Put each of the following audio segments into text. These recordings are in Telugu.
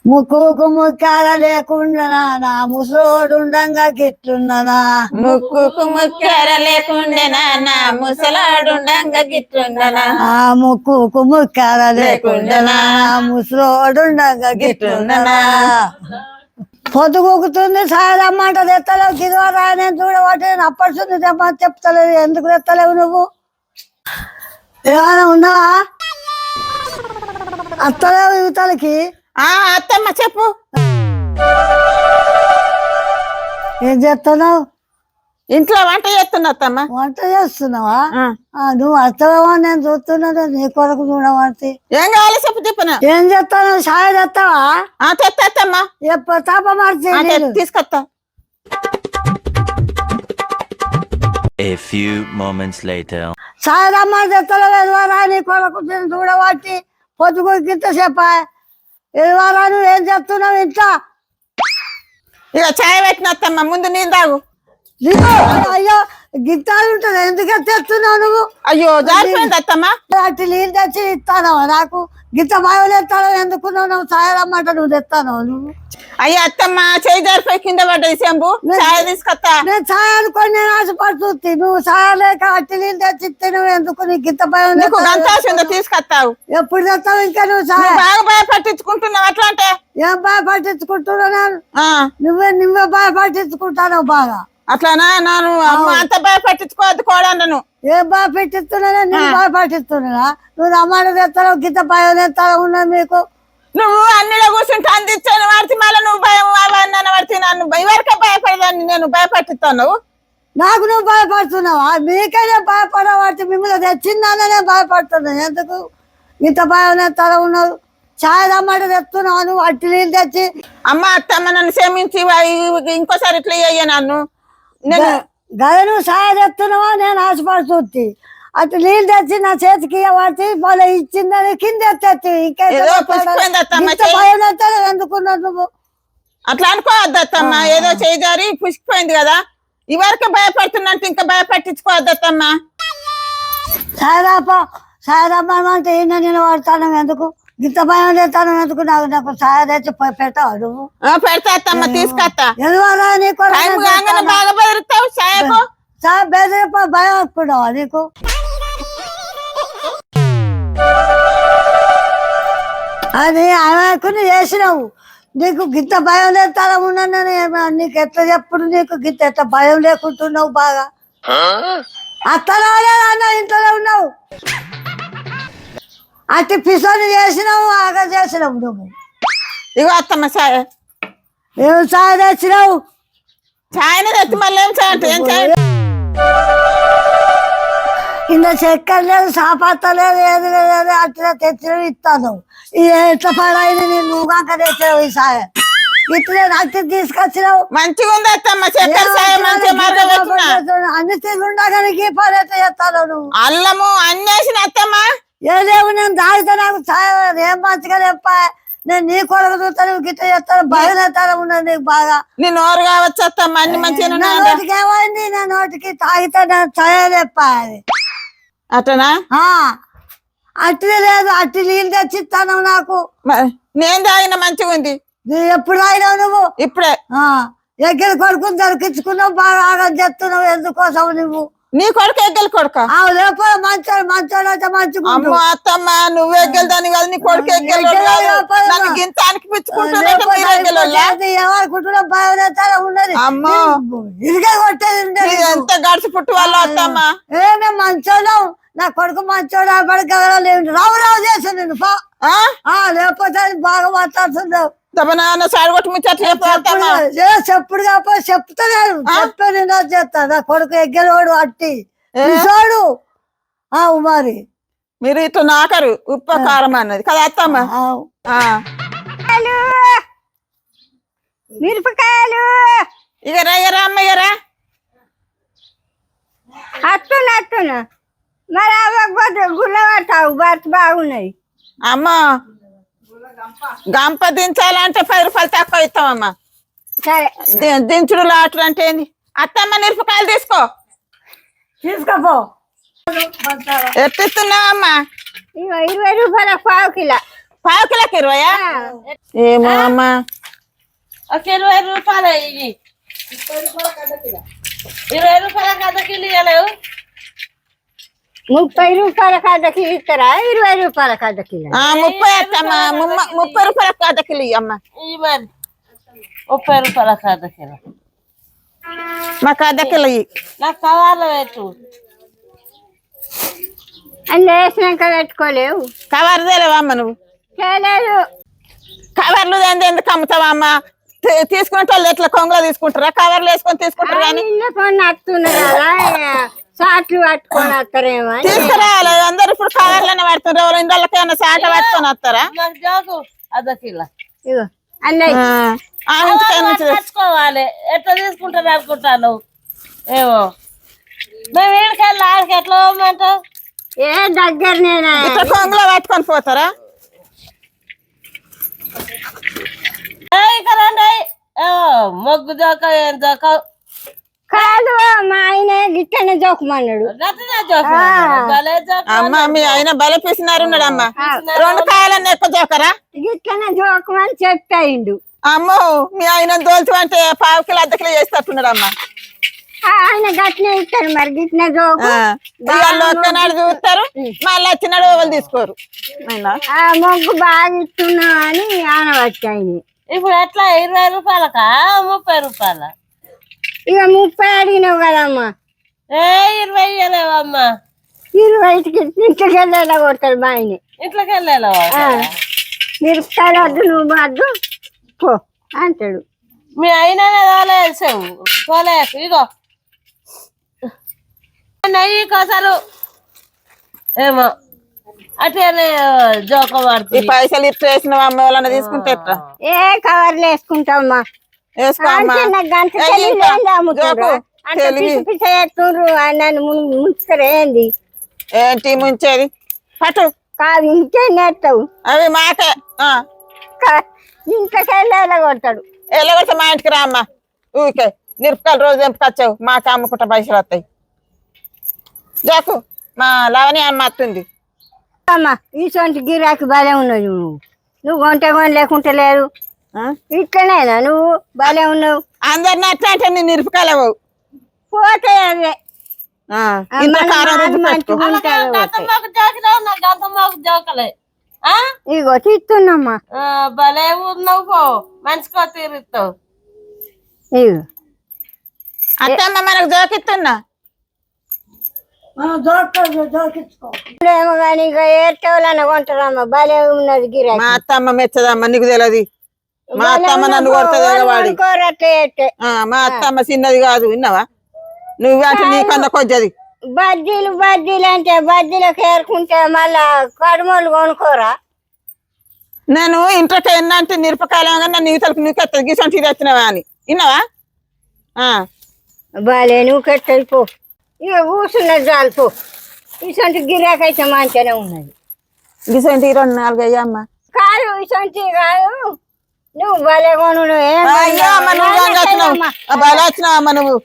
ముక్కుకు ముక్కాల లేకుండా నా ముసలోడుండంగా గిట్లున్ననా ముక్కుకు ముక్కెర లేకుండెనా నా ముసలాడుండంగా గిట్లుండనా ఆ ముక్కుకు ముక్కాల లేకుండా నా ముసలోడుండంగా గిట్లున్ననా పొద్దుగుకుతుంది సాయదమ్మంట తెత్తలేవు గిరివారా నేను చూడబట్టి అప్పటి తెమ్మని చెప్తలేదు ఎందుకు తెత్తలేవు నువ్వు ఏమైనా ఉన్నావా అత్తలేవు యువతలకి అత్తమ్మ చెప్పు ఏం చేస్తున్నావు ఇంట్లో వంట చేస్తున్నా అత్తమ్మ వంట చేస్తున్నావా నువ్వు అత్తలేవా నేను చూస్తున్నాను నీ కొరకు చూడమంటే ఏం కావాలి చెప్పు చెప్పను ఏం చేస్తాను సాయ తెస్తావా తెత్తమ్మా ఎప్పుడు తాప మార్చి తీసుకొస్తా A few moments later. సాయదమ్మ తెత్తలేదు ఎదువారా నీ కొరకు చూడబట్టి పొద్దుకు గింత చెప్పా ఎదువారా నువ్వు ఏం చేస్తున్నావు ఇంట్లో ఇక చాయ్ పెట్టిన అత్తమ్మ ముందు నీళ్ళు తాగు అయ్యో గిట్టాలు ఉంటుంది ఎందుకు తెస్తున్నావు నువ్వు అయ్యో జారిపోయింది అత్తమ్మ అట్టి నీళ్ళు తెచ్చి ఇస్తాను నాకు గిట్ట బాగా తెస్తాను ఎందుకున్నావు నువ్వు సాయదమ్మంట నువ్వు తెస్తాను నువ్వు అయ్యా అత్తమ్మ చేయి జారిపోయి కింద పడ్డది శంభు చాయ్ తీసుకొస్తా నేను ఛాయ్ అనుకొని నేను ఆశపడుతుంది నువ్వు ఛాయ్ లేక అట్టి నీళ్ళు తెచ్చి ఇస్తే నువ్వు ఎందుకు నీకు ఇంత భయం నీకు గంతాసిందో తీసుకొస్తావు ఎప్పుడు తెస్తావు ఇంకా నువ్వు ఛాయ్ బాగా బాగా పట్టించుకుంటున్నావు అట్లా అంటే ఏం బాగా పట్టించుకుంటున్నావు నేను నువ్వే బాగా పట్టించుకుంటాను బాగా అట్లానా నాను అమ్మ అంత బాగా పట్టించుకోవద్దు కోడను ఏం బాగా పెట్టిస్తున్నా నేను బాగా పట్టిస్తున్నా నువ్వు రమ్మాన తెస్తావు గిత్త భయం తెస్తావు ఉన్నా మీకు నువ్వు అన్నిలో కూర్చుంటే అందించాను వాడితే మళ్ళీ నువ్వు భయం అవన్నీ పడితే నన్ను ఎవరికే భయపడదాన్ని నేను భయపట్టిస్తాను నాకు నువ్వు భయపడుతున్నావా మీకైనా భయపడబట్టి మిమ్మల్ని తెచ్చిందానే భయపడుతున్నాను ఎందుకు ఇంత భయం తెస్తావు ఉన్నావు ఛాయ్ రమ్మంటే తెస్తున్నావు నువ్వు అట్టి నీళ్ళు తెచ్చి అమ్మ అత్తమ్మ నన్ను క్షమించి ఇంకోసారి ఇట్లా అయ్యా నన్ను నేను గద నువ్వు ఛాయ్ తెస్తున్నావా నేను ఆశపడుతుంది అటు నీళ్ళు తెచ్చి నా చేతికి వాటి వాళ్ళు ఇచ్చిందని కింద ఎత్తేది ఎందుకున్నావు నువ్వు అట్లా అనుకోవద్దు అత్తమ్మ ఏదో చేయి జారి పుసిపోయింది కదా ఇవరకే భయపడుతున్నట్టు ఇంకా భయపట్టించుకోవద్దు అత్తమ్మ సాయరాప అంటే ఈయన నేను వాడతాను ఎందుకు ఇంత భయం చేస్తాను ఎందుకు నాకు నాకు సాయ తెచ్చి పెడతావు నువ్వు పెడతా అత్తమ్మ తీసుకొస్తా ఎందువల్ల నీకు బాగా బెదిరిస్తావు సాయకు సాయ బెదిరిపో భయం వస్తున్నావా నీకు అది ఆమెకు చేసినావు నీకు గిత్త భయం లేస్తారా ఉన్నాను నీకు ఎట్లా చెప్పుడు నీకు గిత్త ఎట్లా భయం లేకుంటున్నావు బాగా అత్తలో అన్న ఇంట్లోనే ఉన్నావు అట్టి పిసోని చేసినావు ఆగా చేసినావు నువ్వు ఇగో అత్తమ్మ సాయ ఏం సాయ తెచ్చినావు చాయన తెచ్చి మళ్ళీ ఏం చాయంటే ఏం చాయ కింద చక్కెర లేదు సాపత్త లేదు ఏది లేదు అట్లా తెచ్చినవి ఇస్తాను ఎట్లా పడైంది నేను నువ్వు కాక తెచ్చినావు ఈ సాయ ఇట్లే అట్టి తీసుకొచ్చినావు మంచిగా ఉంది అత్తమ్మ చక్కెర సాయ మంచిగా అన్ని తిరుగుండగానికి పని ఎట్లా చేస్తాను నువ్వు అల్లము అన్ని వేసిన అత్తమ్మ ఏదేమో నేను దాగితే నాకు సాయ ఏం మంచిగా చెప్పా నేను నీ కొరకు చూస్తాను గిట్ట చేస్తాను భయం చేస్తాను ఉన్నాను నీకు బాగా నీ నోరు కావచ్చు అత్తమ్మ అన్ని మంచిగా నోటికి ఏమైంది నా నోటికి తాగితే నేను సాయ చెప్పా అది అట్టనా అట్టి లేదు అట్టి నీళ్ళు తెచ్చిస్తాను నాకు నేను తాగిన మంచిగా ఉంది ఎప్పుడు తాగినావు నువ్వు ఇప్పుడే ఎగ్గర కొడుకుని దొరికించుకున్నావు బాగా ఆగం చెప్తున్నావు ఎందుకోసం నువ్వు నీ కొడుకు ఎగ్గలు కొడుక లేకపోతే మంచోడు మంచోడు అయితే మంచిగా అమ్మ అత్తమ్మ నువ్వు ఎగ్గలు దాని కాదు నీ కొడుకు ఎగ్గలు గింత అనిపించుకుంటున్నా ఎవరుకుంటున్నా భయం ఉన్నది అమ్మో ఇదిగే కొట్టేది ఉండేది ఎంత గడిచి పుట్టు వాళ్ళు అత్తమ్మ ఏమే మంచోడు నా కొడుకు మంచోడు పడికి రావు రావు చేసాను నేను లేకపోతే బాగా మాట్లాడుతున్నావు సాడగొట్టు ముచ్చట్లు చెప్పుడు కాకపోతే చెప్తాను చెప్పాను చేస్తా నా కొడుకు ఎగ్గలోడు అట్టి చూడు మరి మీరు ఇట్లా నాకరు ఉప్పు కారం అన్నది కదా అత్తమ్మ మిరపకాయలు ఇగరా ఎరా అమ్మ ఎరా అట్టున మరి అవ్వకపోతే గుళ్ళ పట్టావు భర్త బాగున్నాయి అమ్మ గంప దించాలంటే 10 రూపాయలు తక్కువ ఇస్తామమ్మా సరే దించుడు లాటలు అంటే ఏంది అత్తమ్మ మిరపకాయలు తీసుకోపో ఎట్టిస్తున్నావమ్మా ఇగో 20 రూపాయల పావు కిలో పావు కిలోకి 20? ఏమో అమ్మా. ఒక 20 రూపాయలు ఇవి. 20 రూపాయలకు అర్ధ కిలో ఇవ్వలేవు. 30 రూపాయలకు అర్ధ కిలో ఇస్తారా? 20 రూపాయలకు అర్ధ కిలో? 30 అత్తమ్మా. 30 రూపాయలకు అర్ధ కిలో అమ్మ. ఇవి మరి 30 రూపాయలకు అర్ధ కిలో. మాకు అర్ధ కిలో నాకు కవర్లో పెట్టు. అన్నీ వేసినాక పెట్టుకోలేవు. కవర్ తెలివా అమ్మ నువ్వు? చేయలేదు. కవర్లు ఎందుకు అమ్ముతావా అమ్మ? తీసుకునే వాళ్ళు ఎట్లా కొంగలో తీసుకుంటారా? కవర్లు వేసుకొని తీసుకుంటారు కానీ కొన్ని వస్తున్నారు కదా, సాట్లు పట్టుకొని వస్తారేమో అని. తీసుకురావాలి. అందరు ఇప్పుడు కవర్లోనే పడుతున్నారు. ఇందులోకి ఏమన్నా సాట పట్టుకొని వస్తారా? నాకు జాకు అర్ధ కిలో. ఇగో అన్నయ్య తెచ్చుకోవాలి. ఎట్లా తీసుకుంటారు అనుకుంటాను. ఏమో మేము వీడికెళ్ళి ఆడికి ఎట్లా పోమంటావు? ఏ దగ్గరనేనా? ఇట్లా కొంగలో పట్టుకొని పోతారా? ఇక రండి. మొగ్గు జోక ఏం జోక కాదు, మా ఆయన గిట్టనే జోకమన్నాడు. గట్టిగా జోక భలే జోక. అమ్మ మీ ఆయన బల పిసినారున్నాడు అమ్మ. 2 కాయలన్నీ ఎక్కువ జోకరా? గిట్టనే జోకమని చెప్తాయిండు. అమ్మో మీ ఆయన దోల్చు అంటే పావు కిలో అర్ధ కిలో చేసేటట్టున్నాడు అమ్మ. ఆయన గట్టినే ఇస్తారు మరి. గిట్నే జోకు వాళ్ళు ఒక్కనాడు చూస్తారు, మళ్ళీ వచ్చినాడు వాళ్ళు తీసుకోరు. మొగ్గు బాగా ఇస్తున్నా అని ఆనవచ్చాయి. ఇప్పుడు ఎట్లా 20 రూపాయలకా 30 రూపాయల? ఇక 30 అడిగినావు కదమ్మా. 20 ఇవ్వలేవమ్మా. 20కి ఇంట్లోకి వెళ్ళేలా కొడతాడు మా ఆయన. ఇంట్లోకి వెళ్ళలేవా? మిరపకాయలు వద్దు, నువ్వు వద్దు పో అంటాడు. మీ అయినా తోలేసావు తోలేకు. ఇగో నెయ్యి కోసలు ఏమో అట్లనే జోక ఈ పడుతుంది. పైసలు ఇట్లా వేసిన అమ్మ వాళ్ళని తీసుకుంటే ఎట్లా? ఏ కవర్లు వేసుకుంటావమ్మా? వేసుకోమ్మా. గంట అమ్ముతారు అంటే పిచ్చి పిచ్చి చేస్తుండ్రు. నన్ను ముంచుతారు ఏంది? ఏంటి ముంచేది? పట్టు కాదు ఇంకే నేర్తావు. అవి మాకే. ఇంట్లోకి వెళ్ళేలా కొడతాడు. ఎలాగొస్తే మా ఇంటికి రా అమ్మ. ఊరికే మిరపకాయలు రోజు తెంపుకొచ్చావు, మాకు అమ్ముకుంటా పైసలు వస్తాయి. జాకు మా లవని అమ్మ వస్తుంది. అమ్మా ఇటువంటి గిరాకీ భలే ఉన్నది. నువ్వు కొంటే కొని లేకుంటే లేదు. ఇట్లనేనా నువ్వు భలే ఉన్నావు. అందరిని అట్లా అంటే నేను మిరపకాయలు పోతే అవే ఇంత కారం రుద్దు పెట్టుకో. గంతమ్మకు జోకినావు, నాకు గంతమ్మకు జోకలే. ఇగో తీస్తున్నమ్మా. భలే ఉన్నావు పో. మంచిగా తీరుస్తావు. ఇగో అత్తమ్మ మనకు జోకిస్తున్నా. జోకించుకో. ఇప్పుడేమో కానీ ఇక ఏర్టోళ్ళని కొంటారమ్మా. భలే ఉన్నది గిరాకీ. మా అత్తమ్మ మెచ్చదమ్మ, నీకు తెలియదు. మా అత్తమ్మ నన్ను కొడుతుంది వాడి. మా అత్తమ్మ చిన్నది కాదు, విన్నావా నువ్వు? అంటే నీకన్నా కొద్ది బజ్జీలు అంటే బజ్జీలకు ఏరుకుంటే మళ్ళా కడుమలు కొనుక్కోరా? నేను ఇంట్లోకి ఎన్న అంటే మిరపకాయలు నీకు తలుపు నీకు ఎత్తది గీసంటే ఇది వచ్చినవా అని విన్నావా? బాలే నువ్వు కట్టది పో. ఇక కూర్చున్నది చాలు పో. ఇటువంటి గిరాకీ అయితే మంచిగానే ఉన్నది. గీసంటే 24 అయ్యమ్మ. కాదు ఇటువంటి కాదు. నువ్వు భలే కొను. బాగా వచ్చినావమ్మ నువ్వు.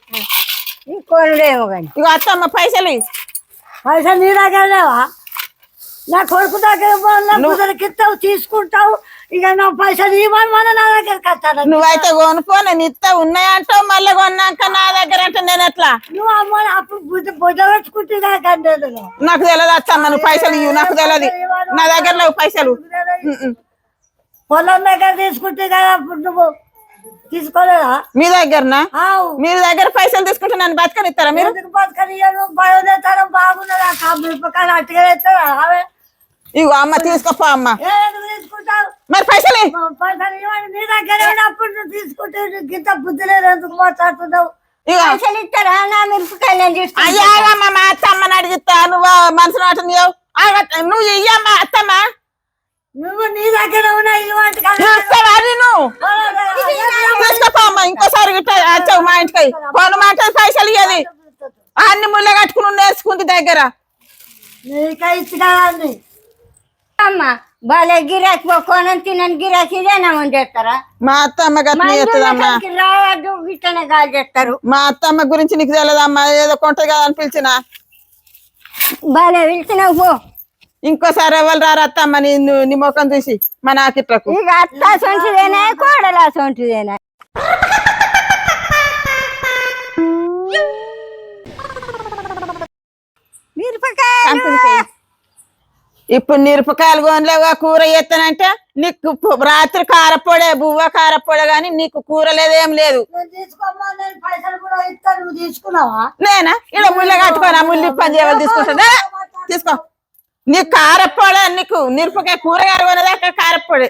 కొనుడేమో కానీ. ఇక అత్తమ్మ పైసలు పైసలు నీ దగ్గర లేవా? నా కొడుకు దగ్గర ఇస్తావు, తీసుకుంటావు. ఇక నా పైసలు ఇవ్వని మన నా దగ్గరికి వస్తాను. నువ్వైతే కొనుక్కో, నేను ఇస్తా. ఉన్నాయంటావు, మళ్ళీ కొన్నాక నా దగ్గర అంటే నేను ఎట్లా? నువ్వు అమ్మ అప్పుడు బుద్ధ పెట్టుకుంటే నాకు తెలియదు అత్తమ్మ. నువ్వు పైసలు ఇవ్వు, నాకు తెలియదు. నా దగ్గర లేవు పైసలు. పొలం దగ్గర తీసుకుంటే కదా అప్పుడు నువ్వు తీసుకోలేదా? మీ దగ్గరనా? మీరు దగ్గర పైసలు తీసుకుంటే నన్ను బతకనిస్తారా మీరు? బతకనియను బయోదేతారం బాగున్నది. ఆ మిరపకాయలు అట్టుగా వేస్తారా? అవే ఇగో అమ్మ తీసుకోపో అమ్మ. తీసుకుంటావు మరి పైసలు పైసలు ఇవ్వండి. నీ దగ్గర ఉన్నప్పుడు నువ్వు తీసుకుంటే గింత బుద్ధి లేదు. ఎందుకు మాట్లాడుతున్నావు? ఇగో పైసలు ఇస్తారా? నా మిరపకాయలు అయ్యాగమ్మ. మా అత్తమ్మని అడిగిస్తా. నువ్వు మనసులో నువ్వు ఇయ్యమ్మా అత్తమ్మ. నువ్వు నీ దగ్గర ఉన్న ఇవ్వండి. తీసుకోపో అమ్మ. ఇంకోసారి వచ్చావు మా ఇంటికి కొనమాట పైసలు ఇవ్వాలి. అన్ని ముళ్ళ కట్టుకుని నేర్చుకుంది దగ్గర. నీకే ఇచ్చి కదండి అమ్మ. భలే గిరాకీ కొనని తినని గిరాకీ ఇదేనామని చేస్తారా? మా అత్తమ్మ గట్ల చేస్తుందమ్మా. రావద్దు గిట్టనే గాలి చేస్తారు. మా అత్తమ్మ గురించి నీకు తెలియదమ్మా. ఏదో కొంటది కదా అని పిలిచిన. భలే పిలిచినావు పో. ఇంకోసారి ఎవరు రారు అత్తమ్మ నీ ముఖం చూసి మా నాకిట్లకు ఇక అత్త సొంటిదేనా కోడలా సొంటిదేనా మిరపకాయ ఇప్పుడు మిరపకాయలు కొనలేవుగా కూర చేస్తానంటే నీకు రాత్రి కారపొడే బువ్వ కారపొడే గాని నీకు కూర లేదేం లేదు నేను తీసుకోమ్మా, నేను పైసలు కూడా ఇస్తాను, నువ్వు తీసుకున్నావా? నేనా ఇక్కడ ముళ్ళ కట్టుకోనా ముళ్ళు పని చేయాలి తీసుకుంటా తీసుకో నీకు కారపొడే నీకు మిరపకాయ కూరగాయలు కొనేదాకా కారపొడే